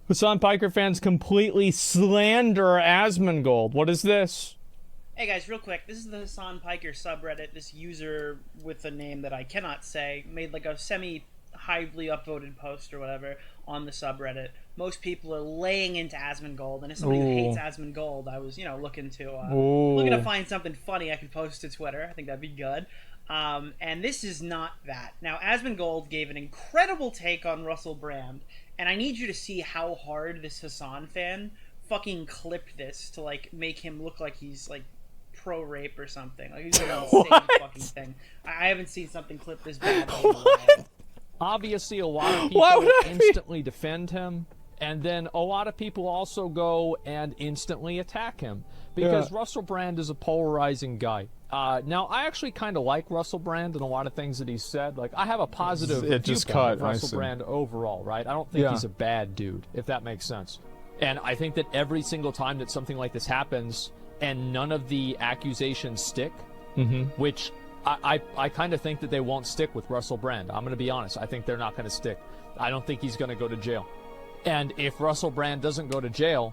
Hassan Piker fans completely slander Asmongold. What is this? Hey guys, real quick, this is the Hassan Piker subreddit. This user with a name that I cannot say made like a highly upvoted post or whatever on the subreddit. Most people are laying into Asmongold, and as somebody who hates Asmongold, I was, looking to find something funny I could post to Twitter. I think that'd be good. And this is not that. Now, Asmongold gave an incredible take on Russell Brand, and I need you to see how hard this Hassan fan fucking clipped this to like make him look like he's like pro rape or something. Like he's doing an insane fucking thing. I haven't seen something clipped this bad. Obviously, a lot of people instantly defend him, and then a lot of people also go and instantly attack him because Russell Brand is a polarizing guy. Now, I actually kind of like Russell Brand and a lot of things that he's said. Like, I have a positive viewpoint of Russell Brand overall, right? I don't think he's a bad dude, if that makes sense. And I think that every single time that something like this happens and none of the accusations stick, which I kind of think that they won't stick with Russell Brand. I'm going to be honest. I think they're not going to stick. I don't think he's going to go to jail. And if Russell Brand doesn't go to jail,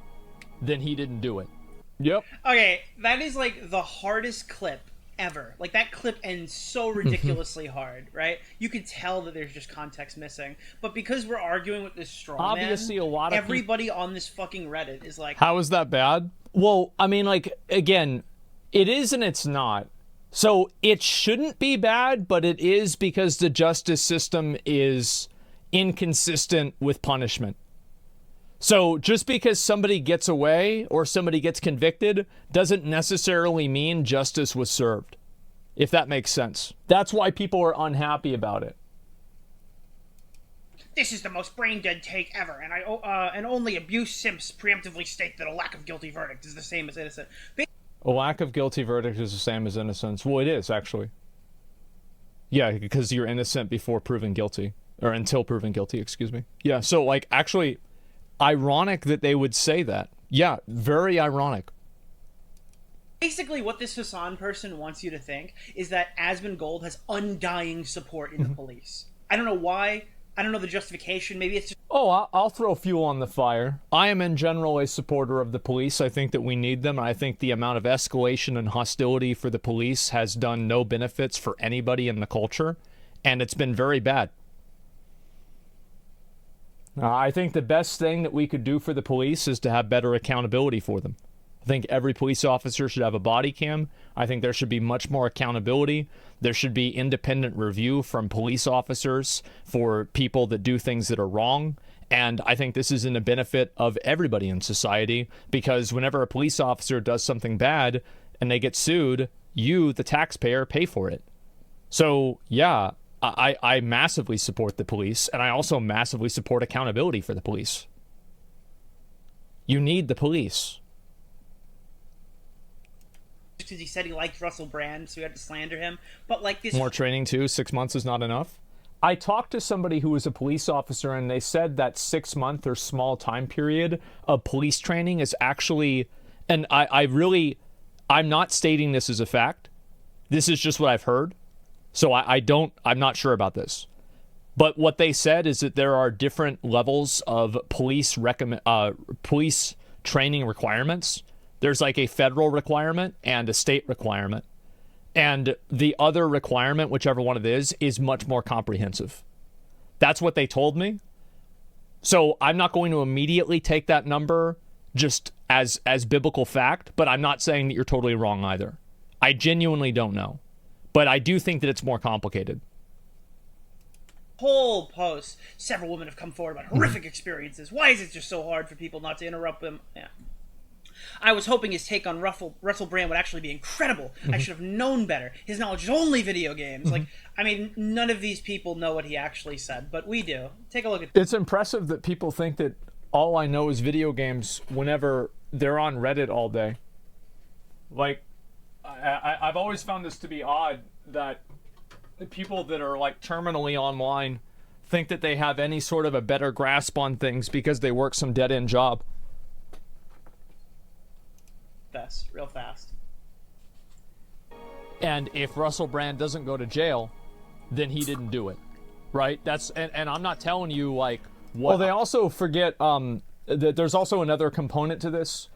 then he didn't do it. Yep. Okay, that is like the hardest clip ever. Like that clip ends so ridiculously hard, right? You can tell that there's just context missing. But because we're arguing with this straw man, everybody on this fucking Reddit is like, how is that bad? Well, I mean, like, again, it is and it's not. So it shouldn't be bad, but it is because the justice system is inconsistent with punishment. So just because somebody gets away or somebody gets convicted doesn't necessarily mean justice was served, if that makes sense. That's why people are unhappy about it. This is the most brain-dead take ever, and only abuse simps preemptively state that a lack of guilty verdict is the same as innocent. A lack of guilty verdict is the same as innocence. Well, it is, actually. Yeah, because you're innocent before proven guilty. Or until proven guilty, excuse me. Yeah, so, like, actually, ironic that they would say that. Yeah, very ironic. Basically, what this Hassan person wants you to think is that Asmongold has undying support in the police. I don't know why. I don't know the justification. Maybe it's just... Oh, I'll throw fuel on the fire. I am in general a supporter of the police. I think that we need them. I think the amount of escalation and hostility for the police has done no benefits for anybody in the culture, and it's been very bad. I think the best thing that we could do for the police is to have better accountability for them. I think every police officer should have a body cam. I think there should be much more accountability. There should be independent review from police officers for people that do things that are wrong. And I think this is in the benefit of everybody in society, because whenever a police officer does something bad and they get sued, you, the taxpayer, pay for it. So, yeah, I massively support the police, and I also massively support accountability for the police. You need the police. Because he said he liked Russell Brand, so he had to slander him. But like this... More training too? 6 months is not enough? I talked to somebody who was a police officer, and they said that 6 month or small time period of police training is actually... And I'm not stating this as a fact. This is just what I've heard. So I'm not sure about this. But what they said is that there are different levels of police training requirements. There's like a federal requirement and a state requirement. And the other requirement, whichever one it is much more comprehensive. That's what they told me. So I'm not going to immediately take that number just as biblical fact, but I'm not saying that you're totally wrong either. I genuinely don't know. But I do think that it's more complicated. Whole post. Several women have come forward about horrific experiences. Why is it just so hard for people not to interrupt them? Yeah. I was hoping his take on Russell Brand would actually be incredible. I should have known better. His knowledge is only video games. Like, I mean, none of these people know what he actually said, but we do. Take a look at It's impressive that people think that all I know is video games whenever they're on Reddit all day. Like, I've always found this to be odd that the people that are like terminally online think that they have any sort of a better grasp on things because they work some dead-end job. this real fast. And if Russell Brand doesn't go to jail, then he didn't do it, right? That's and I'm not telling you like what. Well, they also forget there's also another component to this,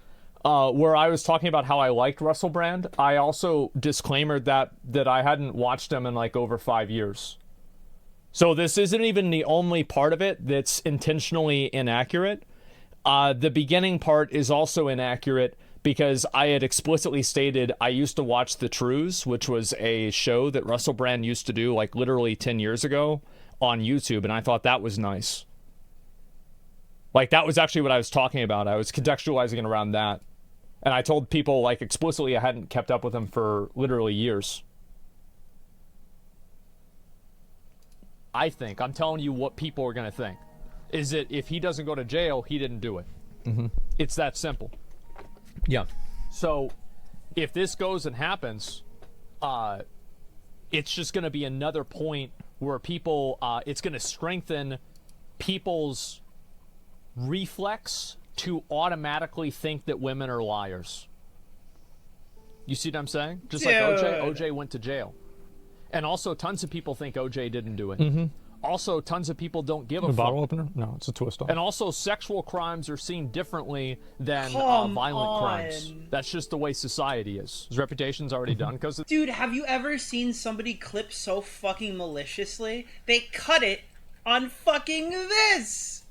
where I was talking about how I liked Russell Brand. I also disclaimered that I hadn't watched him in like over 5 years. So this isn't even the only part of it that's intentionally inaccurate. The beginning part is also inaccurate because I had explicitly stated I used to watch The Trues, which was a show that Russell Brand used to do like literally 10 years ago on YouTube, and I thought that was nice. Like, that was actually what I was talking about. I was contextualizing it around that. And I told people, like, explicitly I hadn't kept up with him for literally years. I think, I'm telling you what people are going to think, is that if he doesn't go to jail, he didn't do it. Mm-hmm. It's that simple. Yeah. So, if this goes and happens, it's just going to be another point where people, it's going to strengthen people's reflex to automatically think that women are liars. You see what I'm saying? Just like OJ went to jail. And also, tons of people think OJ didn't do it. Mm-hmm. Also, tons of people don't give a fuck. Bottle opener? No, it's a twist off. And also, sexual crimes are seen differently than violent crimes. That's just the way society is. His reputation's already done. Dude, have you ever seen somebody clip so fucking maliciously? They cut it on fucking this!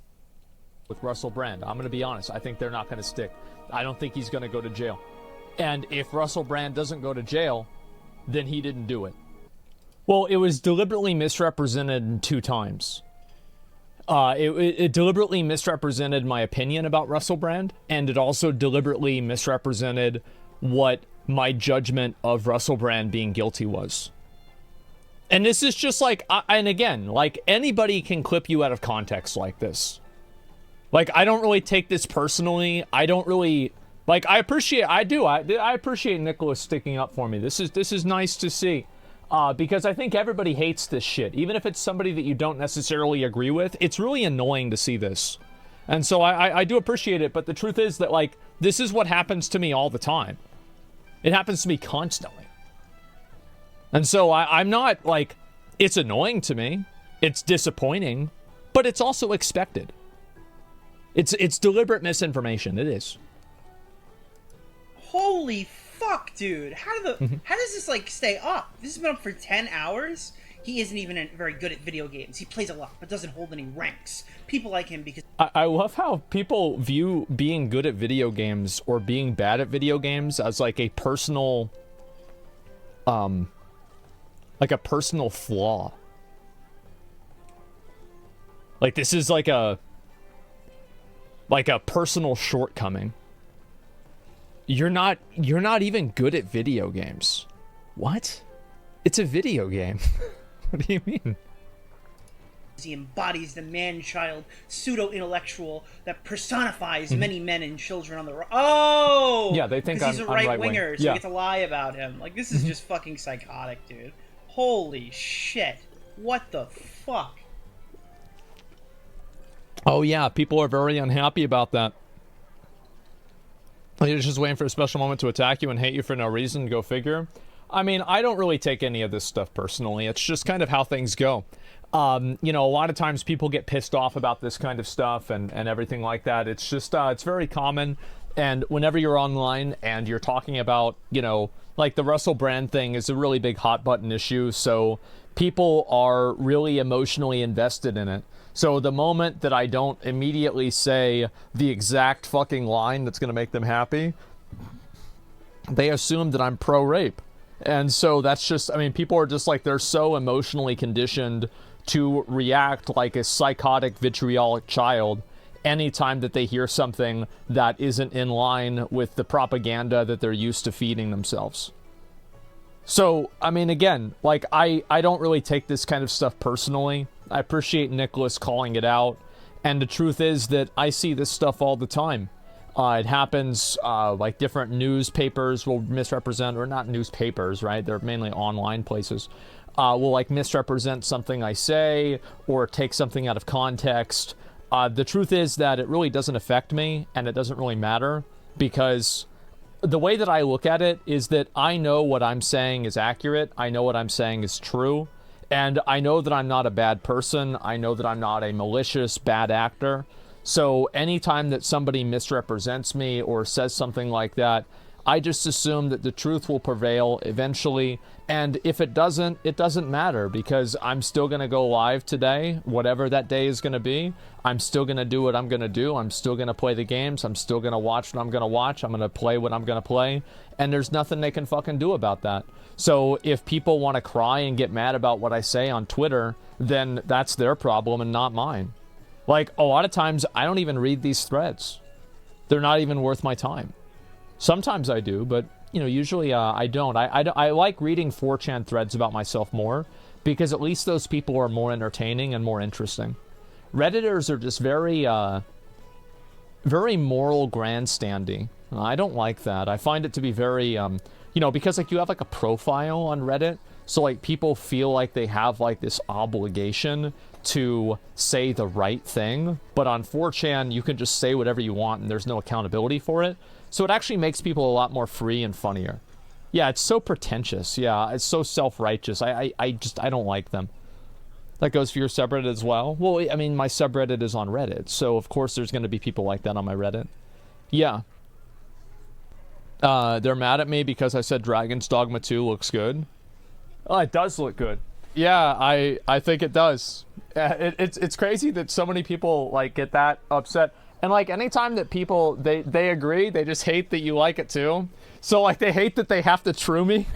With Russell Brand, I'm going to be honest. I think they're not going to stick. I don't think he's going to go to jail. And if Russell Brand doesn't go to jail, then he didn't do it. Well, it was deliberately misrepresented 2 times. It deliberately misrepresented my opinion about Russell Brand, and it also deliberately misrepresented what my judgment of Russell Brand being guilty was. And this is just like, and again, like, anybody can clip you out of context like this. Like, I don't really take this personally. I don't really, like, I appreciate Nicholas sticking up for me. This is nice to see. Because I think everybody hates this shit. Even if it's somebody that you don't necessarily agree with, it's really annoying to see this. And so I do appreciate it, but the truth is that, like, this is what happens to me all the time. It happens to me constantly. And so I'm not, like, it's annoying to me. It's disappointing, but it's also expected. It's deliberate misinformation. It is. Holy fuck, dude. How does this, like, stay up? This has been up for 10 hours? He isn't even very good at video games. He plays a lot, but doesn't hold any ranks. People like him because... I love how people view being good at video games or being bad at video games as, like, a personal... like a personal flaw. Like, this is like a personal shortcoming. You're not even good at video games. What? It's a video game. What do you mean? He embodies the man-child pseudo-intellectual that personifies many men and children on the Oh! Yeah, they think he's a right-winger, so yeah. you get to lie about him. Like, this is just fucking psychotic, dude. Holy shit. What the fuck? Oh yeah, people are very unhappy about that. You're just waiting for a special moment to attack you and hate you for no reason, go figure. I mean, I don't really take any of this stuff personally. It's just kind of how things go. You know, a lot of times people get pissed off about this kind of stuff and everything like that. It's just, it's very common. And whenever you're online and you're talking about, you know, like the Russell Brand thing is a really big hot button issue. So people are really emotionally invested in it. So the moment that I don't immediately say the exact fucking line that's going to make them happy, they assume that I'm pro-rape. And so that's just, I mean, people are just like, they're so emotionally conditioned to react like a psychotic, vitriolic child anytime that they hear something that isn't in line with the propaganda that they're used to feeding themselves. So, I mean, again, like, I don't really take this kind of stuff personally. I appreciate Nicholas calling it out. And the truth is that I see this stuff all the time. It happens, like, different newspapers will misrepresent, or not newspapers, right? They're mainly online places. Will, like, misrepresent something I say, or take something out of context. The truth is that it really doesn't affect me, and it doesn't really matter, because the way that I look at it is that I know what I'm saying is accurate, I know what I'm saying is true, and I know that I'm not a bad person, I know that I'm not a malicious, bad actor. So anytime that somebody misrepresents me or says something like that, I just assume that the truth will prevail eventually. And if it doesn't matter, because I'm still going to go live today, whatever that day is going to be. I'm still going to do what I'm going to do. I'm still going to play the games. I'm still going to watch what I'm going to watch. I'm going to play what I'm going to play. And there's nothing they can fucking do about that. So if people want to cry and get mad about what I say on Twitter, then that's their problem and not mine. Like, a lot of times, I don't even read these threads. They're not even worth my time. Sometimes I do, but, you know, usually I don't. I like reading 4chan threads about myself more, because at least those people are more entertaining and more interesting. Redditors are just very moral grandstandy. I don't like that. I find it to be very, you know, because, like, you have, like, a profile on Reddit, so, like, people feel like they have, like, this obligation to say the right thing, but on 4chan, you can just say whatever you want, and there's no accountability for it. So it actually makes people a lot more free and funnier. Yeah, it's so pretentious. Yeah, it's so self-righteous. I don't like them. That goes for your subreddit as well? Well, I mean, my subreddit is on Reddit, so of course there's going to be people like that on my Reddit. Yeah. They're mad at me because I said Dragon's Dogma 2 looks good. Oh, it does look good. Yeah, I think it does. It's crazy that so many people, like, get that upset. And, like, anytime that people, they agree, they just hate that you like it too. So, like, they hate that they have to true me.